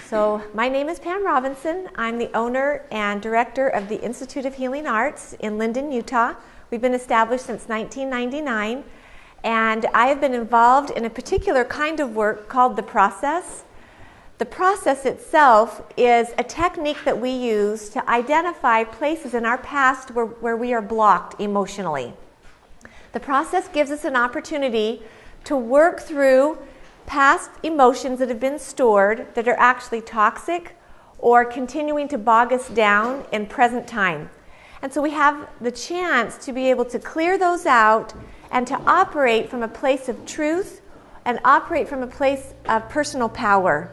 So my name is Pam Robinson. I'm the owner and director of the Institute of Healing Arts in Linden, Utah. We've been established since 1999, and I have been involved in a particular kind of work called the process. The process itself is a technique that we use to identify places in our past where we are blocked emotionally. The process gives us an opportunity to work through past emotions that have been stored that are actually toxic or continuing to bog us down in present time. And so we have the chance to be able to clear those out and to operate from a place of truth and operate from a place of personal power.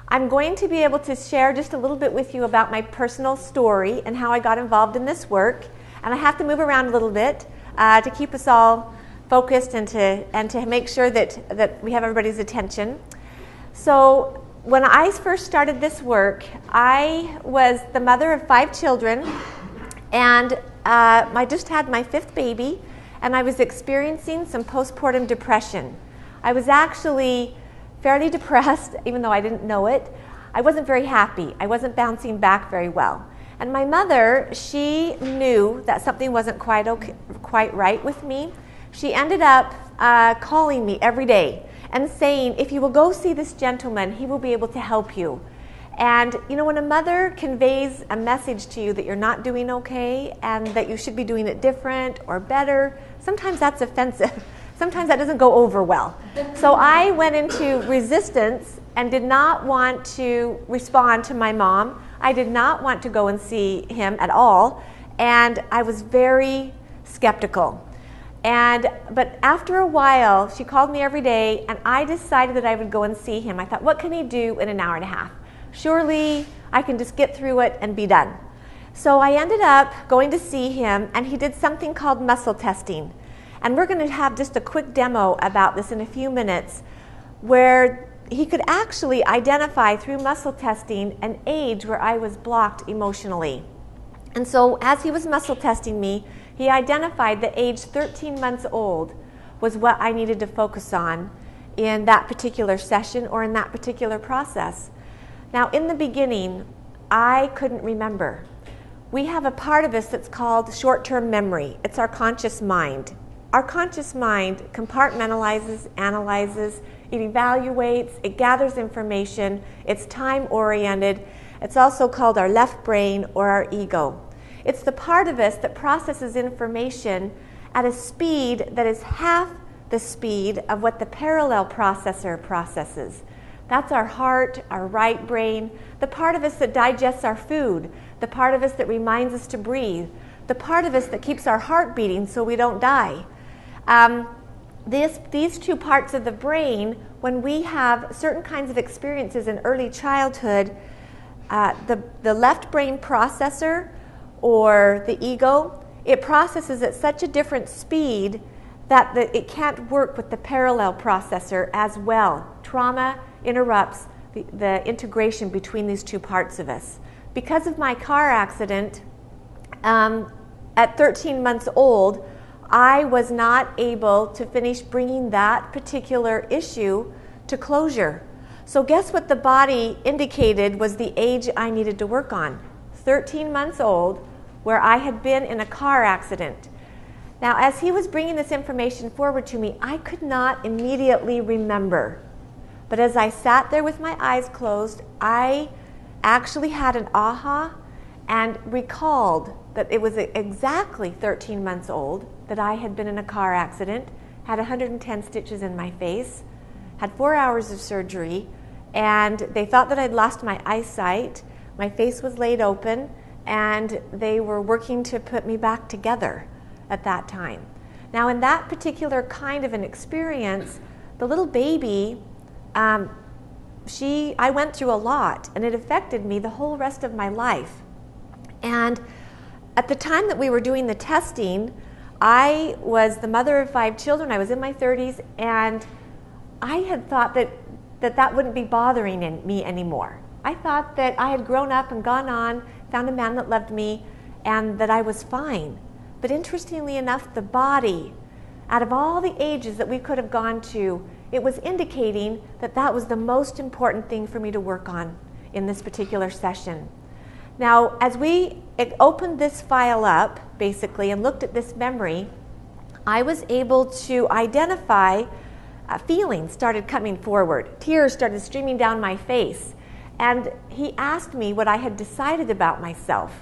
I'm going to be able to share just a little bit with you about my personal story and how I got involved in this work. And I have to move around a little bit to keep us all focused and to make sure that we have everybody's attention. So when I first started this work, I was the mother of 5 children, and I just had my 5th baby, and I was experiencing some postpartum depression. I was actually fairly depressed, even though I didn't know it. I wasn't very happy. I wasn't bouncing back very well. And my mother, she knew that something wasn't quite right with me. She ended up calling me every day and saying, if you will go see this gentleman, he will be able to help you. And you know, when a mother conveys a message to you that you're not doing okay and that you should be doing it different or better, sometimes that's offensive. Sometimes that doesn't go over well. So I went into resistance and did not want to respond to my mom. I did not want to go and see him at all. And I was very skeptical. But after a while, she called me every day, and I decided that I would go and see him. I thought, what can he do in an hour and a half? Surely I can just get through it and be done. So I ended up going to see him, and he did something called muscle testing. And we're going to have just a quick demo about this in a few minutes, where he could actually identify through muscle testing an age where I was blocked emotionally. And so as he was muscle testing me, he identified that age 13 months old was what I needed to focus on in that particular session or in that particular process. Now, in the beginning, I couldn't remember. We have a part of us that's called short-term memory. It's our conscious mind. Our conscious mind compartmentalizes, analyzes, it evaluates, it gathers information, it's time-oriented. It's also called our left brain or our ego. It's the part of us that processes information at a speed that is half the speed of what the parallel processor processes. That's our heart, our right brain, the part of us that digests our food, the part of us that reminds us to breathe, the part of us that keeps our heart beating so we don't die. These two parts of the brain, when we have certain kinds of experiences in early childhood, the left brain processor or the ego, it processes at such a different speed that it can't work with the parallel processor as well. Trauma interrupts the integration between these two parts of us. Because of my car accident, at 13 months old, I was not able to finish bringing that particular issue to closure. So guess what the body indicated was the age I needed to work on? 13 months old, where I had been in a car accident. Now, as he was bringing this information forward to me, I could not immediately remember. But as I sat there with my eyes closed, I actually had an aha and recalled that it was exactly 13 months old that I had been in a car accident, had 110 stitches in my face, had 4 hours of surgery, and they thought that I'd lost my eyesight. My face was laid open, and they were working to put me back together at that time. Now, in that particular kind of an experience, the little baby, I went through a lot, and it affected me the whole rest of my life. And at the time that we were doing the testing, I was the mother of 5 children. I was in my 30s, and I had thought that wouldn't be bothering me anymore. I thought that I had grown up and gone on, found a man that loved me, and that I was fine. But interestingly enough, the body, out of all the ages that we could have gone to, it was indicating that that was the most important thing for me to work on. in this particular session. Now, as we opened this file up, basically, and looked at this memory, I was able to identify feelings started coming forward. Tears started streaming down my face. And he asked me what I had decided about myself.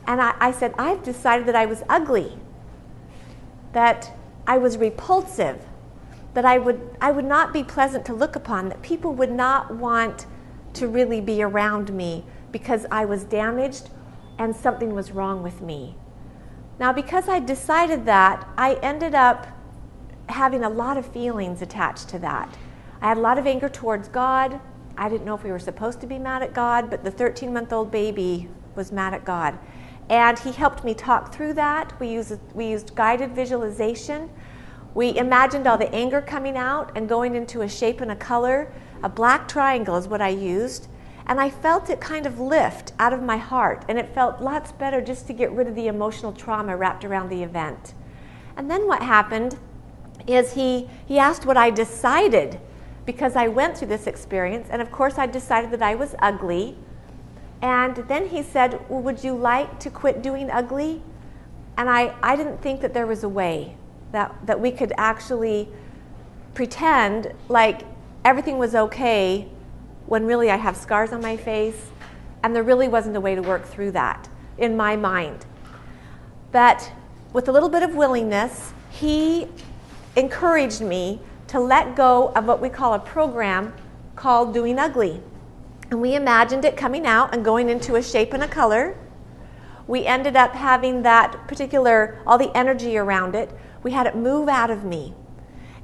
And I said, I've decided that I was ugly, that I was repulsive, that I would not be pleasant to look upon, that people would not want to really be around me because I was damaged and something was wrong with me. Now, because I decided that, I ended up having a lot of feelings attached to that. I had a lot of anger towards God. I didn't know if we were supposed to be mad at God, but the 13-month-old baby was mad at God. And he helped me talk through that. We used guided visualization. We imagined all the anger coming out and going into a shape and a color. A black triangle is what I used. And I felt it kind of lift out of my heart. And it felt lots better just to get rid of the emotional trauma wrapped around the event. And then what happened is he asked what I decided, because I went through this experience. And of course I decided that I was ugly. And then he said, well, would you like to quit doing ugly? And I didn't think that there was a way that we could actually pretend like everything was okay when really I have scars on my face, and there really wasn't a way to work through that in my mind. But with a little bit of willingness, he encouraged me to let go of what we call a program called Doing Ugly. And we imagined it coming out and going into a shape and a color. We ended up having that particular, all the energy around it. We had it move out of me.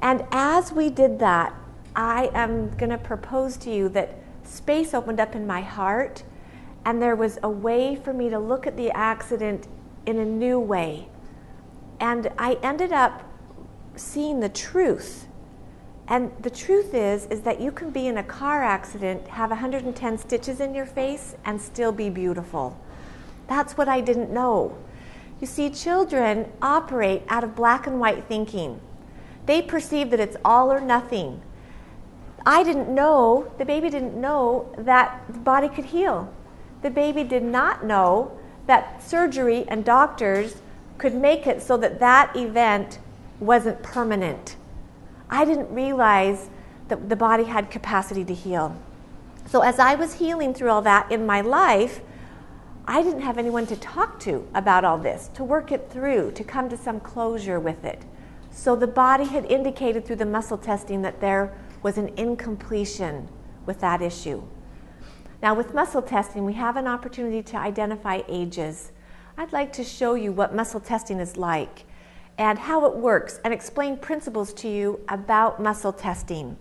And as we did that, I am going to propose to you that space opened up in my heart, and there was a way for me to look at the accident in a new way. And I ended up seeing the truth. And the truth is that you can be in a car accident, have 110 stitches in your face, and still be beautiful. That's what I didn't know. You see, children operate out of black and white thinking. They perceive that it's all or nothing. I didn't know, the baby didn't know that the body could heal. The baby did not know that surgery and doctors could make it so that that event wasn't permanent. I didn't realize that the body had capacity to heal. So as I was healing through all that in my life, I didn't have anyone to talk to about all this, to work it through, to come to some closure with it. So the body had indicated through the muscle testing that there was an incompletion with that issue. Now with muscle testing, we have an opportunity to identify ages. I'd like to show you what muscle testing is like and how it works, and explain principles to you about muscle testing.